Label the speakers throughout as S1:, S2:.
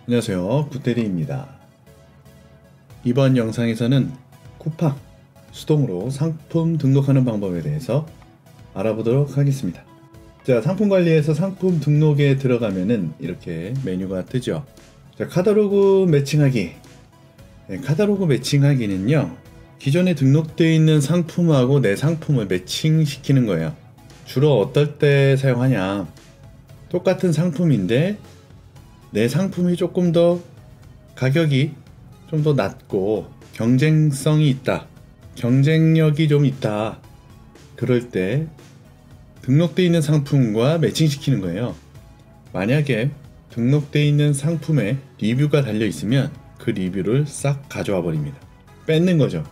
S1: 안녕하세요, 굿데리입니다. 이번 영상에서는 쿠팡 수동으로 상품 등록하는 방법에 대해서 알아보도록 하겠습니다. 자, 상품 관리에서 상품 등록에 들어가면은 이렇게 메뉴가 뜨죠. 자, 카탈로그 매칭하기. 카탈로그 매칭하기는요, 기존에 등록되어 있는 상품하고 내 상품을 매칭시키는 거예요. 주로 어떨 때 사용하냐, 똑같은 상품인데 내 상품이 조금 더 가격이 좀 더 낮고 경쟁성이 있다, 경쟁력이 좀 있다, 그럴 때 등록되어 있는 상품과 매칭시키는 거예요. 만약에 등록되어 있는 상품에 리뷰가 달려 있으면 그 리뷰를 싹 가져와 버립니다. 뺏는 거죠.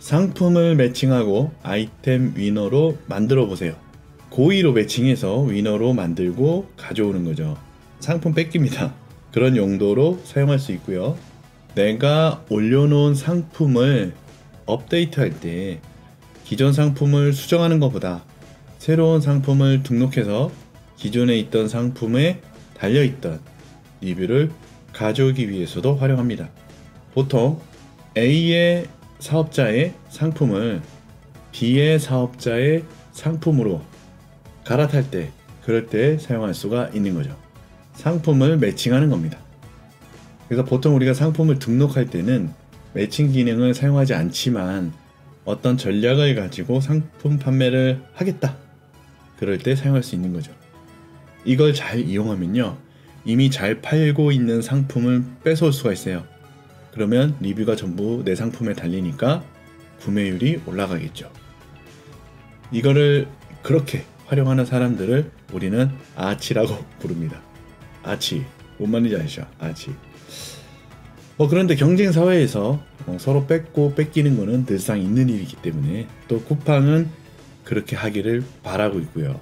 S1: 상품을 매칭하고 아이템 위너로 만들어 보세요. 고의로 매칭해서 위너로 만들고 가져오는 거죠. 상품 뺏깁니다. 그런 용도로 사용할 수 있고요. 내가 올려놓은 상품을 업데이트할 때 기존 상품을 수정하는 것보다 새로운 상품을 등록해서 기존에 있던 상품에 달려있던 리뷰를 가져오기 위해서도 활용합니다. 보통 A의 사업자의 상품을 B의 사업자의 상품으로 갈아탈 때, 그럴 때 사용할 수가 있는 거죠. 상품을 매칭하는 겁니다. 그래서 보통 우리가 상품을 등록할 때는 매칭 기능을 사용하지 않지만 어떤 전략을 가지고 상품 판매를 하겠다, 그럴 때 사용할 수 있는 거죠. 이걸 잘 이용하면요, 이미 잘 팔고 있는 상품을 뺏어올 수가 있어요. 그러면 리뷰가 전부 내 상품에 달리니까 구매율이 올라가겠죠. 이거를 그렇게 활용하는 사람들을 우리는 아치라고 부릅니다. 아치, 뭔 말인지 아시죠? 아치. 그런데 경쟁 사회에서 서로 뺏고 뺏기는 거는 늘상 있는 일이기 때문에 또 쿠팡은 그렇게 하기를 바라고 있고요.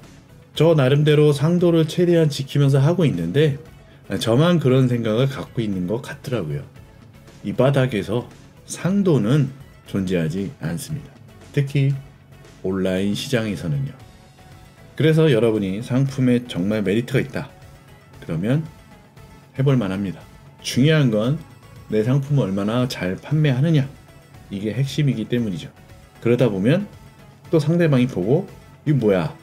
S1: 저 나름대로 상도를 최대한 지키면서 하고 있는데 저만 그런 생각을 갖고 있는 것 같더라고요. 이 바닥에서 상도는 존재하지 않습니다. 특히 온라인 시장에서는요. 그래서 여러분이 상품에 정말 메리트가 있다, 그러면 해볼 만합니다. 중요한 건 내 상품을 얼마나 잘 판매하느냐, 이게 핵심이기 때문이죠. 그러다 보면 또 상대방이 보고 이거 뭐야,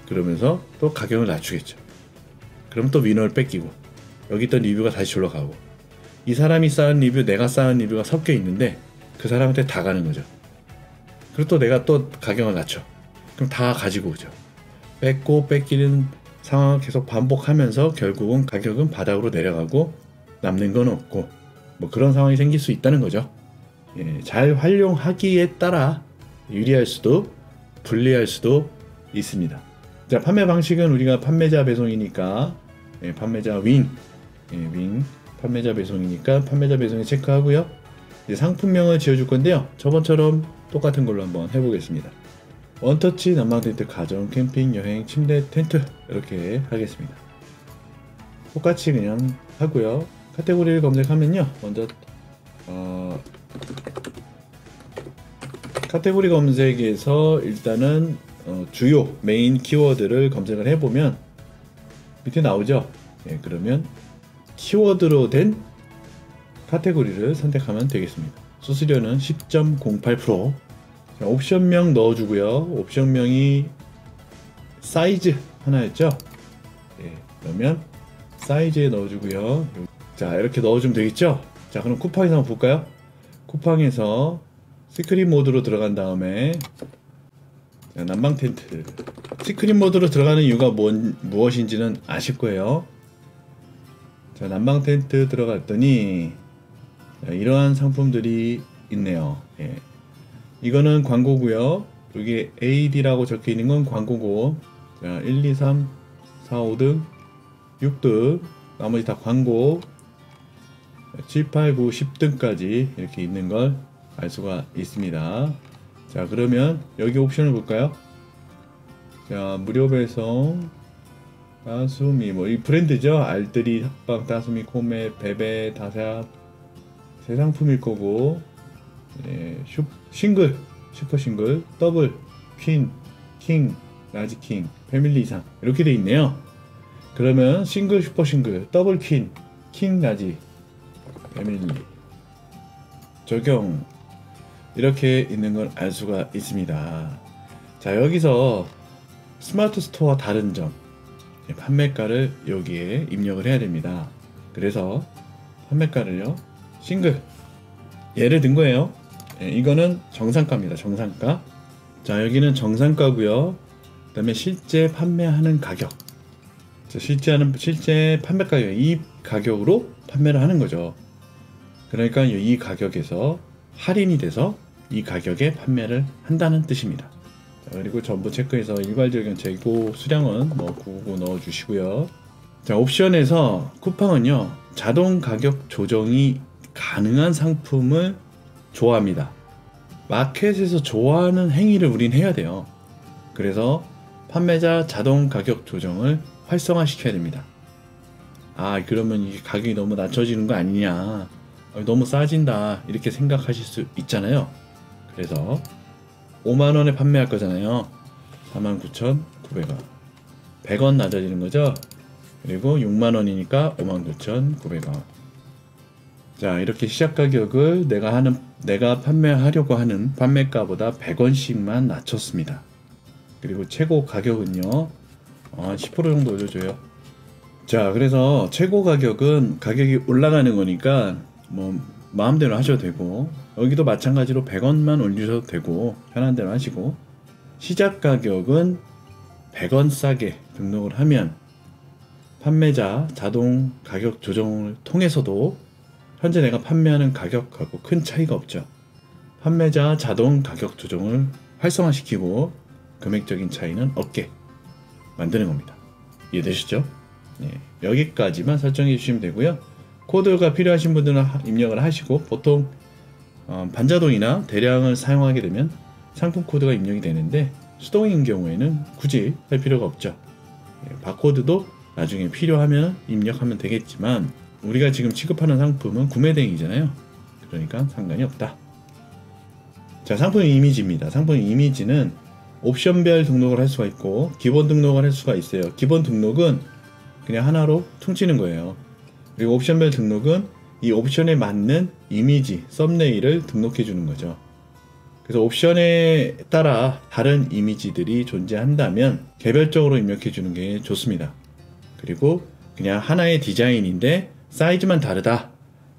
S1: 그러면서 또 가격을 낮추겠죠. 그럼 또 위너를 뺏기고 여기 있던 리뷰가 다시 올라가고, 이 사람이 쌓은 리뷰, 내가 쌓은 리뷰가 섞여 있는데 그 사람한테 다 가는 거죠. 그리고 또 내가 또 가격을 낮춰. 그럼 다 가지고 오죠. 뺏고 뺏기는 상황을 계속 반복하면서 결국은 가격은 바닥으로 내려가고 남는 건 없고, 뭐 그런 상황이 생길 수 있다는 거죠. 잘 활용하기에 따라 유리할 수도 불리할 수도 있습니다. 자, 판매 방식은 우리가 판매자 배송이니까 판매자 윙, 판매자 배송이니까 판매자 배송에 체크하고요. 이제 상품명을 지어줄 건데요. 저번처럼 똑같은 걸로 한번 해보겠습니다. 원터치 난방 텐트, 가정, 캠핑, 여행, 침대, 텐트, 이렇게 하겠습니다. 똑같이 그냥 하고요. 카테고리를 검색하면요, 먼저 카테고리 검색에서 일단은 주요 메인 키워드를 검색을 해보면 밑에 나오죠. 그러면 키워드로 된 카테고리를 선택하면 되겠습니다. 수수료는 10.08%. 자, 옵션명 넣어주고요. 옵션명이 사이즈 하나였죠. 그러면 사이즈에 넣어주고요. 자, 이렇게 넣어주면 되겠죠. 자, 그럼 쿠팡에서 한번 볼까요? 쿠팡에서 스크린 모드로 들어간 다음에, 자, 난방 텐트. 스크린 모드로 들어가는 이유가 무엇인지는 아실 거예요. 자, 난방 텐트 들어갔더니 자, 이러한 상품들이 있네요. 이거는 광고고요. 여기 AD라고 적혀 있는 건 광고고, 자, 1, 2, 3, 4, 5등, 6등, 나머지 다 광고, 7, 8, 9, 10등까지 이렇게 있는 걸 알 수가 있습니다. 자, 그러면 여기 옵션을 볼까요? 자, 무료 배송, 따수미, 뭐 이 브랜드죠. 알뜰이, 합방, 따수미, 코메, 베베, 다샵, 새 상품일 거고, 싱글, 슈퍼 싱글, 더블, 퀸, 킹, 라지 킹, 패밀리 이상 이렇게 돼 있네요. 그러면 싱글, 슈퍼 싱글, 더블 퀸, 킹라지 패밀리 적용 이렇게 있는 걸 알 수가 있습니다. 자, 여기서 스마트 스토어와 다른 점, 판매가를 여기에 입력을 해야 됩니다. 그래서 판매가를요, 싱글 예를 든 거예요. 이거는 정상가입니다. 정상가. 자, 여기는 정상가고요. 그 다음에 실제 판매하는 가격. 자, 실제 판매 가격, 이 가격으로 판매를 하는 거죠. 그러니까 이 가격에서 할인이 돼서 이 가격에 판매를 한다는 뜻입니다. 자, 그리고 전부 체크해서 일괄적인 재고 수량은 뭐 999 넣어주시고요. 자, 옵션에서 쿠팡은요, 자동 가격 조정이 가능한 상품을 좋아합니다. 마켓에서 좋아하는 행위를 우린 해야 돼요. 그래서 판매자 자동 가격 조정을 활성화시켜야 됩니다. 아, 그러면 이 가격이 너무 낮춰지는 거 아니냐, 너무 싸진다, 이렇게 생각하실 수 있잖아요. 그래서 5만원에 판매할 거잖아요. 49,900원 100원 낮아지는 거죠. 그리고 6만원이니까 59,900원. 자, 이렇게 시작 가격을 내가 판매하려고 하는 판매가보다 100원씩만 낮췄습니다. 그리고 최고 가격은요, 10% 정도 올려줘요. 자, 그래서 최고 가격은 가격이 올라가는 거니까 뭐 마음대로 하셔도 되고, 여기도 마찬가지로 100원만 올리셔도 되고 편한 대로 하시고, 시작 가격은 100원 싸게 등록을 하면 판매자 자동 가격 조정을 통해서도 현재 내가 판매하는 가격하고 큰 차이가 없죠. 판매자 자동 가격 조정을 활성화시키고 금액적인 차이는 없게 만드는 겁니다. 이해되시죠? 네, 여기까지만 설정해 주시면 되고요. 코드가 필요하신 분들은 입력을 하시고, 보통 반자동이나 대량을 사용하게 되면 상품 코드가 입력이 되는데, 수동인 경우에는 굳이 할 필요가 없죠. 바코드도 나중에 필요하면 입력하면 되겠지만, 우리가 지금 취급하는 상품은 구매 대행이잖아요. 그러니까 상관이 없다. 자, 상품 이미지입니다. 상품 이미지는 옵션별 등록을 할 수가 있고 기본 등록을 할 수가 있어요. 기본 등록은 그냥 하나로 퉁치는 거예요. 그리고 옵션별 등록은 이 옵션에 맞는 이미지, 썸네일을 등록해 주는 거죠. 그래서 옵션에 따라 다른 이미지들이 존재한다면 개별적으로 입력해 주는 게 좋습니다. 그리고 그냥 하나의 디자인인데 사이즈만 다르다,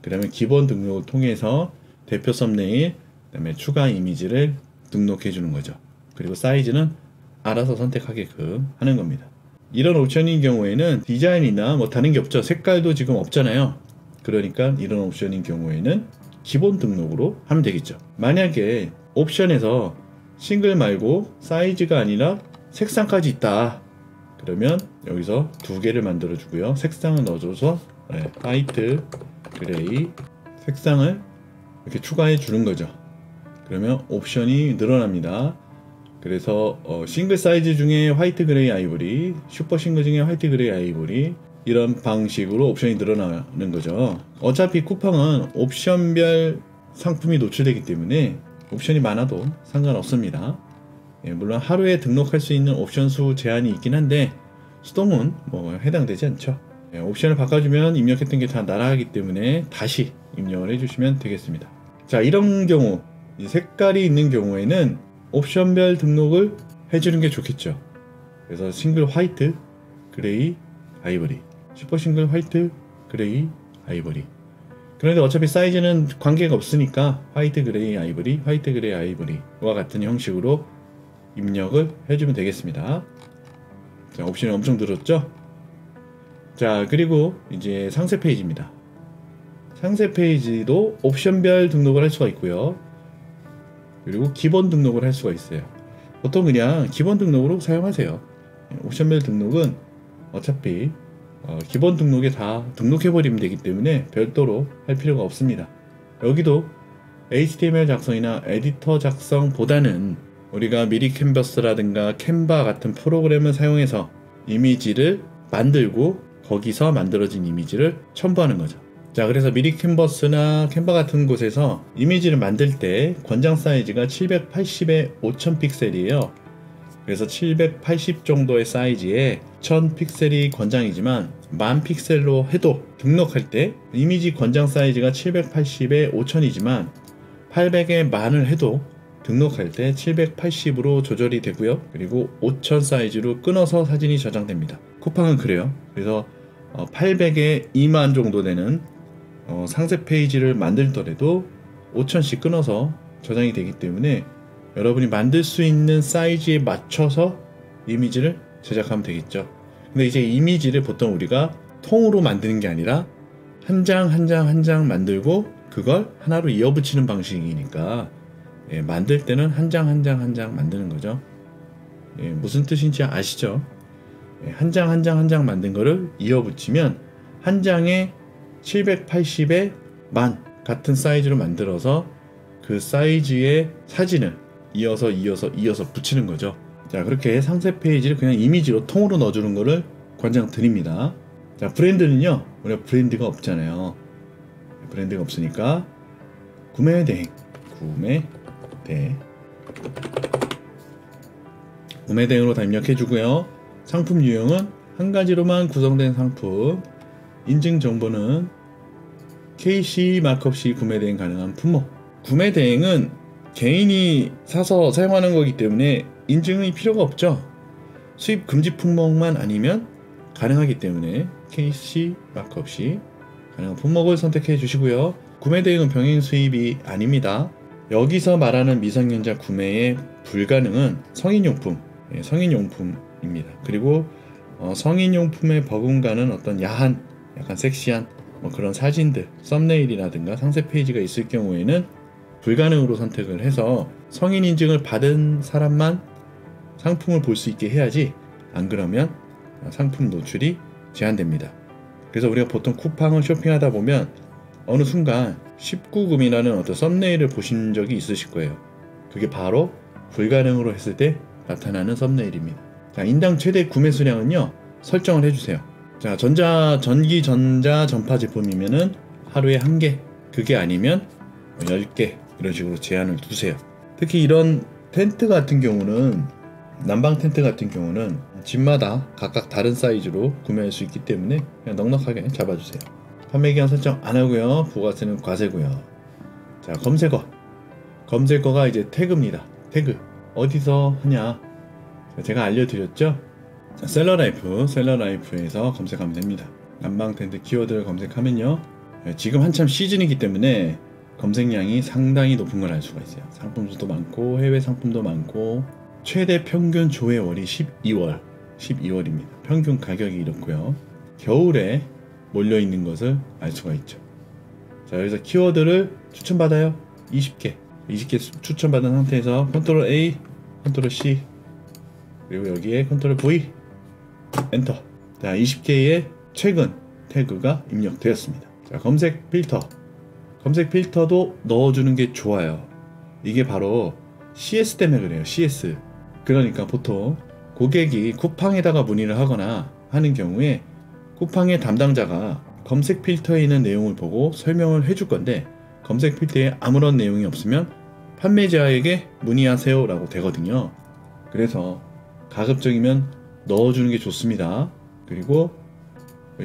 S1: 그러면 기본 등록을 통해서 대표 썸네일, 그 다음에 추가 이미지를 등록해 주는 거죠. 그리고 사이즈는 알아서 선택하게끔 하는 겁니다. 이런 옵션인 경우에는 디자인이나 뭐 다른 게 없죠. 색깔도 지금 없잖아요. 그러니까 이런 옵션인 경우에는 기본 등록으로 하면 되겠죠. 만약에 옵션에서 싱글 말고 사이즈가 아니라 색상까지 있다, 그러면 여기서 두 개를 만들어 주고요. 색상을 넣어줘서 화이트, 그레이 색상을 이렇게 추가해 주는 거죠. 그러면 옵션이 늘어납니다. 그래서 싱글 사이즈 중에 화이트, 그레이, 아이보리, 슈퍼 싱글 중에 화이트, 그레이, 아이보리, 이런 방식으로 옵션이 늘어나는 거죠. 어차피 쿠팡은 옵션별 상품이 노출되기 때문에 옵션이 많아도 상관없습니다. 물론 하루에 등록할 수 있는 옵션 수 제한이 있긴 한데 수동은 뭐 해당되지 않죠. 옵션을 바꿔주면 입력했던 게 다 날아가기 때문에 다시 입력을 해주시면 되겠습니다. 자, 이런 경우, 이 색깔이 있는 경우에는 옵션별 등록을 해주는 게 좋겠죠. 그래서 싱글 화이트, 그레이, 아이보리, 슈퍼 싱글 화이트, 그레이, 아이보리. 그런데 어차피 사이즈는 관계가 없으니까 화이트, 그레이, 아이보리, 화이트, 그레이, 아이보리와 같은 형식으로 입력을 해주면 되겠습니다. 자, 옵션이 엄청 늘었죠? 자, 그리고 이제 상세 페이지입니다. 상세 페이지도 옵션별 등록을 할 수가 있고요. 그리고 기본 등록을 할 수가 있어요. 보통 그냥 기본 등록으로 사용하세요. 옵션별 등록은 어차피 기본 등록에 다 등록해버리면 되기 때문에 별도로 할 필요가 없습니다. 여기도 HTML 작성이나 에디터 작성보다는 우리가 미리 캔버스라든가 캔바 같은 프로그램을 사용해서 이미지를 만들고 거기서 만들어진 이미지를 첨부하는 거죠. 자, 그래서 미리 캔버스나 캔바 같은 곳에서 이미지를 만들 때 권장 사이즈가 780에 5000 픽셀이에요. 그래서 780 정도의 사이즈에 1000 픽셀이 권장이지만 10,000 픽셀로 해도 등록할 때 이미지 권장 사이즈가 780에 5000이지만 800에 10,000을 해도 등록할 때 780으로 조절이 되고요. 그리고 5000 사이즈로 끊어서 사진이 저장됩니다. 쿠팡은 그래요. 그래서 800에 2만 정도 되는 상세 페이지를 만들더라도 5000씩 끊어서 저장이 되기 때문에 여러분이 만들 수 있는 사이즈에 맞춰서 이미지를 제작하면 되겠죠. 근데 이제 이미지를 보통 우리가 통으로 만드는 게 아니라 한 장 한 장 한 장 만들고 그걸 하나로 이어붙이는 방식이니까 만들 때는 한 장 한 장 한 장 만드는 거죠. 무슨 뜻인지 아시죠? 한 장 한 장 한 장 만든 거를 이어붙이면 한 장에 780에 10,000 같은 사이즈로 만들어서 그 사이즈의 사진을 이어서 붙이는 거죠. 자, 그렇게 상세 페이지를 그냥 이미지로 통으로 넣어주는 거를 권장드립니다. 자, 브랜드는요, 우리가 브랜드가 없잖아요. 브랜드가 없으니까 구매대행 구매대행으로 다 입력해주고요. 상품 유형은 한 가지로만 구성된 상품, 인증 정보는 KC 마크업 시 구매대행 가능한 품목. 구매대행은 개인이 사서 사용하는 거기 때문에 인증이 필요가 없죠. 수입 금지 품목만 아니면 가능하기 때문에 KC 마크업 시 가능한 품목을 선택해 주시고요. 구매 대행은 병행 수입이 아닙니다. 여기서 말하는 미성년자 구매에 불가능은 성인용품입니다. 그리고 성인용품에 버금가는 어떤 야한, 약간 섹시한 그런 사진들, 썸네일이라든가 상세 페이지가 있을 경우에는 불가능으로 선택을 해서 성인 인증을 받은 사람만 상품을 볼 수 있게 해야지, 안 그러면 상품 노출이 제한됩니다. 그래서 우리가 보통 쿠팡을 쇼핑하다 보면 어느 순간 19금이라는 어떤 썸네일을 보신 적이 있으실 거예요. 그게 바로 불가능으로 했을 때 나타나는 썸네일입니다. 자, 인당 최대 구매 수량은요, 설정을 해주세요. 자, 전기 전자 전파 제품이면은 하루에 1개, 그게 아니면 10개, 이런 식으로 제한을 두세요. 특히 이런 텐트 같은 경우는, 난방 텐트 같은 경우는 집마다 각각 다른 사이즈로 구매할 수 있기 때문에 그냥 넉넉하게 잡아주세요. 판매기한 설정 안 하고요. 부가세는 과세고요. 자, 검색어가 이제 태그입니다. 태그 어디서 하냐, 제가 알려드렸죠. 자, 셀러라이프에서 검색하면 됩니다. 난방 텐트 키워드를 검색하면요, 지금 한참 시즌이기 때문에 검색량이 상당히 높은 걸 알 수가 있어요. 상품 수도 많고 해외 상품도 많고, 최대 평균 조회월이 12월입니다. 평균 가격이 이렇고요. 겨울에 몰려있는 것을 알 수가 있죠. 자, 여기서 키워드를 추천받아요. 20개 추천받은 상태에서 컨트롤 A, 컨트롤 C, 그리고 여기에 컨트롤 V, 엔터. 자, 20개의 최근 태그가 입력되었습니다. 자, 검색 필터도 넣어주는 게 좋아요. 이게 바로 CS 때문에 그래요. CS. 그러니까 보통 고객이 쿠팡에다가 문의를 하거나 하는 경우에 쿠팡의 담당자가 검색 필터에 있는 내용을 보고 설명을 해줄 건데, 검색 필터에 아무런 내용이 없으면 판매자에게 문의하세요 라고 되거든요. 그래서 가급적이면 넣어주는 게 좋습니다. 그리고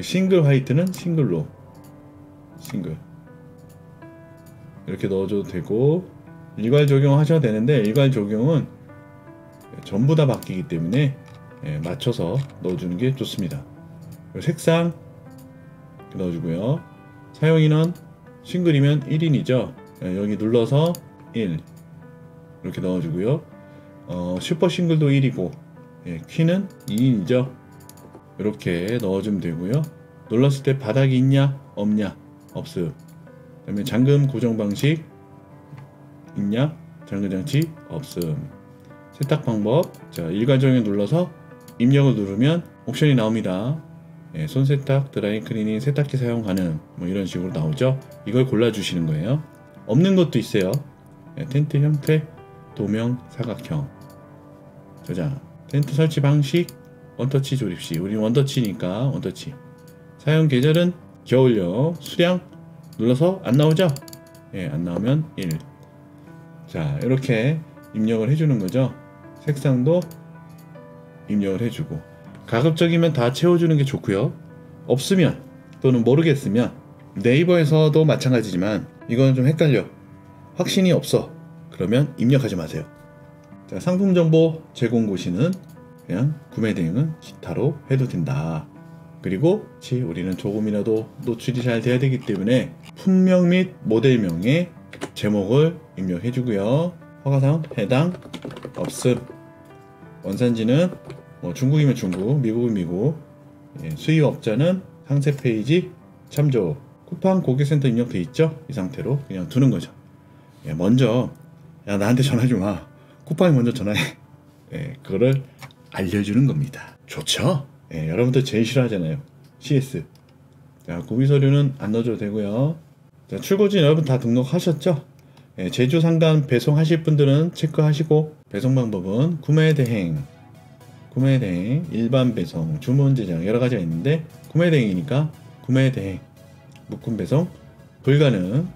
S1: 싱글 화이트는 싱글 이렇게 넣어줘도 되고, 일괄 적용하셔도 되는데 일괄 적용은 전부 다 바뀌기 때문에 맞춰서 넣어주는 게 좋습니다. 색상 넣어주고요. 사용인원 싱글이면 1인이죠. 여기 눌러서 1 이렇게 넣어주고요. 슈퍼 싱글도 1이고 퀸은 2인이죠. 이렇게 넣어주면 되고요. 눌렀을 때 바닥이 있냐 없냐, 없음. 그다음에 잠금 고정 방식 있냐, 잠금 장치 없음. 세탁 방법, 자, 일괄 적용 눌러서 입력을 누르면 옵션이 나옵니다. 손세탁, 드라이 클리닝, 세탁기 사용 가능, 이런 식으로 나오죠. 이걸 골라주시는 거예요. 없는 것도 있어요. 텐트 형태, 도명, 사각형, 저장, 텐트 설치 방식, 원터치 조립 시, 우리 원터치니까 원터치. 사용 계절은 겨울요. 수량 눌러서 안 나오죠? 안 나오면 1. 자, 이렇게 입력을 해주는 거죠. 색상도 입력을 해주고, 가급적이면 다 채워주는 게 좋고요. 없으면 또는 모르겠으면 네이버에서도 마찬가지지만 이건 좀 헷갈려. 확신이 없어. 그러면 입력하지 마세요. 자, 상품 정보 제공 고시는 그냥 구매 대행은 기타로 해도 된다. 그리고 우리는 조금이라도 노출이 잘 돼야 되기 때문에 품명 및 모델명의 제목을 입력해 주고요. 허가사항 해당 없음. 원산지는 중국이면 중국, 미국은 미국. 수입업자는 상세 페이지 참조. 쿠팡 고객센터 입력돼 있죠? 이 상태로 그냥 두는 거죠. 먼저 나한테 전화하지 마. 쿠팡이 먼저 전화해. 그거를 알려주는 겁니다. 좋죠? 여러분들 제일 싫어하잖아요. CS. 자, 구비 서류는 안 넣어줘도 되고요. 자, 출고진 여러분 다 등록하셨죠? 제주 상간 배송하실 분들은 체크하시고, 배송 방법은 구매 대행, 일반 배송, 주문 제작 여러 가지가 있는데 구매 대행이니까 구매 대행, 묶음 배송 불가능.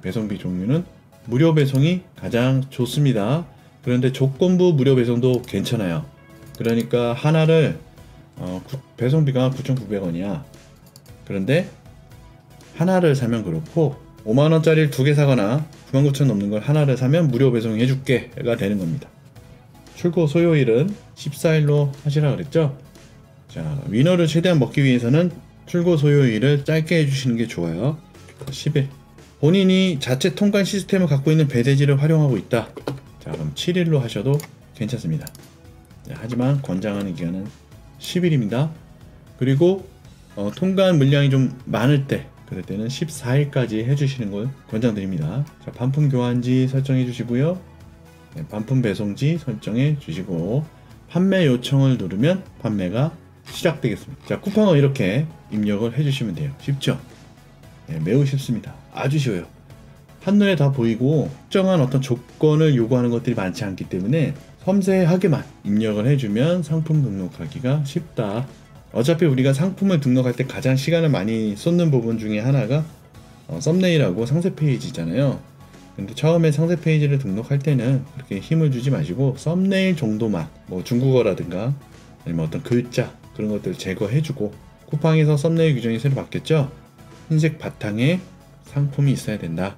S1: 배송비 종류는 무료 배송이 가장 좋습니다. 그런데 조건부 무료 배송도 괜찮아요. 그러니까 하나를 배송비가 9,900원이야. 그런데 하나를 사면 그렇고 5만원짜리를 2개 사거나 99,000원 넘는 걸 하나를 사면 무료 배송 해줄게가 되는 겁니다. 출고 소요일은 14일로 하시라 그랬죠? 자, 위너를 최대한 먹기 위해서는 출고 소요일을 짧게 해주시는 게 좋아요. 10일. 본인이 자체 통관 시스템을 갖고 있는 배대지를 활용하고 있다. 자, 그럼 7일로 하셔도 괜찮습니다. 자, 하지만 권장하는 기간은 10일입니다. 그리고 통관 물량이 좀 많을 때, 그럴 때는 14일까지 해주시는 걸 권장드립니다. 자, 반품 교환지 설정해 주시고요. 반품 배송지 설정해 주시고 판매 요청을 누르면 판매가 시작되겠습니다. 자, 쿠팡을 이렇게 입력을 해주시면 돼요. 쉽죠? 매우 쉽습니다. 아주 쉬워요. 한눈에 다 보이고 특정한 어떤 조건을 요구하는 것들이 많지 않기 때문에 섬세하게만 입력을 해주면 상품 등록하기가 쉽다. 어차피 우리가 상품을 등록할 때 가장 시간을 많이 쏟는 부분 중에 하나가 썸네일하고 상세 페이지잖아요. 근데 처음에 상세 페이지를 등록할 때는 그렇게 힘을 주지 마시고 썸네일 정도만, 중국어라든가 아니면 어떤 글자 그런 것들 제거해주고, 쿠팡에서 썸네일 규정이 새로 바뀌었죠? 흰색 바탕에 상품이 있어야 된다.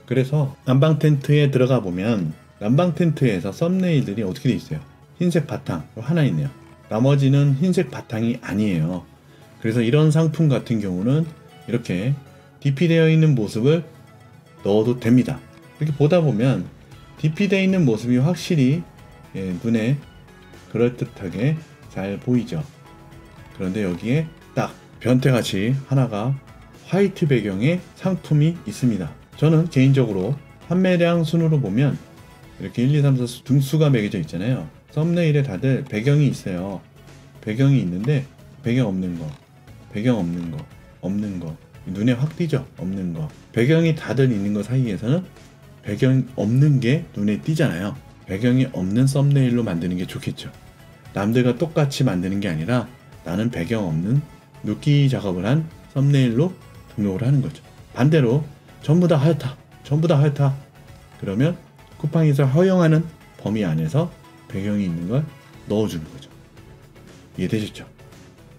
S1: 그래서 난방 텐트에 들어가 보면 난방 텐트에서 썸네일들이 어떻게 돼 있어요? 흰색 바탕 하나 있네요. 나머지는 흰색 바탕이 아니에요. 그래서 이런 상품 같은 경우는 이렇게 DP되어 있는 모습을 넣어도 됩니다. 이렇게 보다 보면 DP되어 있는 모습이 확실히 눈에 그럴듯하게 잘 보이죠. 그런데 여기에 딱 변태같이 하나가 화이트 배경의 상품이 있습니다. 저는 개인적으로 판매량 순으로 보면 이렇게 1, 2, 3, 4 등수가 매겨져 있잖아요. 썸네일에 다들 배경이 있어요. 배경이 있는데 배경 없는 거, 배경 없는 거, 없는 거, 눈에 확 띄죠? 없는 거. 배경이 다들 있는 거 사이에서는 배경 없는 게 눈에 띄잖아요. 배경이 없는 썸네일로 만드는 게 좋겠죠. 남들과 똑같이 만드는 게 아니라 나는 배경 없는 눕기 작업을 한 썸네일로 등록을 하는 거죠. 반대로 전부 다 하얗다, 전부 다 하얗다. 그러면 쿠팡에서 허용하는 범위 안에서 배경이 있는 걸 넣어주는 거죠. 이해되셨죠?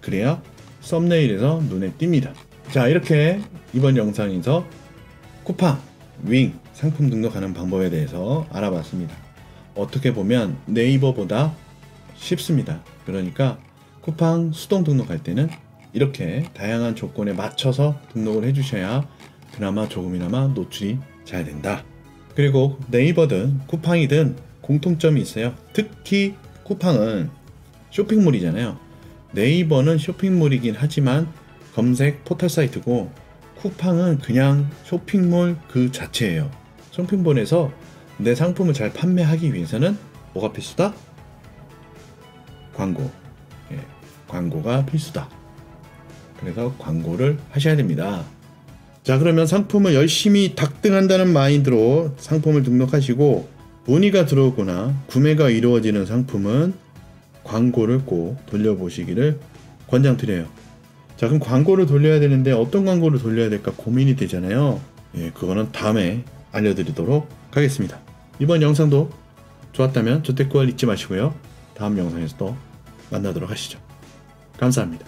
S1: 그래야 썸네일에서 눈에 띕니다. 자, 이렇게 이번 영상에서 쿠팡, 윙 상품 등록하는 방법에 대해서 알아봤습니다. 어떻게 보면 네이버보다 쉽습니다. 그러니까 쿠팡 수동 등록할 때는 이렇게 다양한 조건에 맞춰서 등록을 해주셔야 그나마 조금이나마 노출이 잘 된다. 그리고 네이버든 쿠팡이든 공통점이 있어요. 특히 쿠팡은 쇼핑몰이잖아요. 네이버는 쇼핑몰이긴 하지만 검색 포털 사이트고, 쿠팡은 그냥 쇼핑몰 그 자체예요. 쇼핑몰에서 내 상품을 잘 판매하기 위해서는 뭐가 필수다? 광고. 광고가 필수다. 그래서 광고를 하셔야 됩니다. 자, 그러면 상품을 열심히 닭등한다는 마인드로 상품을 등록하시고 문의가 들어오거나 구매가 이루어지는 상품은 광고를 꼭 돌려보시기를 권장드려요. 자, 그럼 광고를 돌려야 되는데 어떤 광고를 돌려야 될까 고민이 되잖아요. 그거는 다음에 알려드리도록 하겠습니다. 이번 영상도 좋았다면 좋댓글 잊지 마시고요. 다음 영상에서 또 만나도록 하시죠. 감사합니다.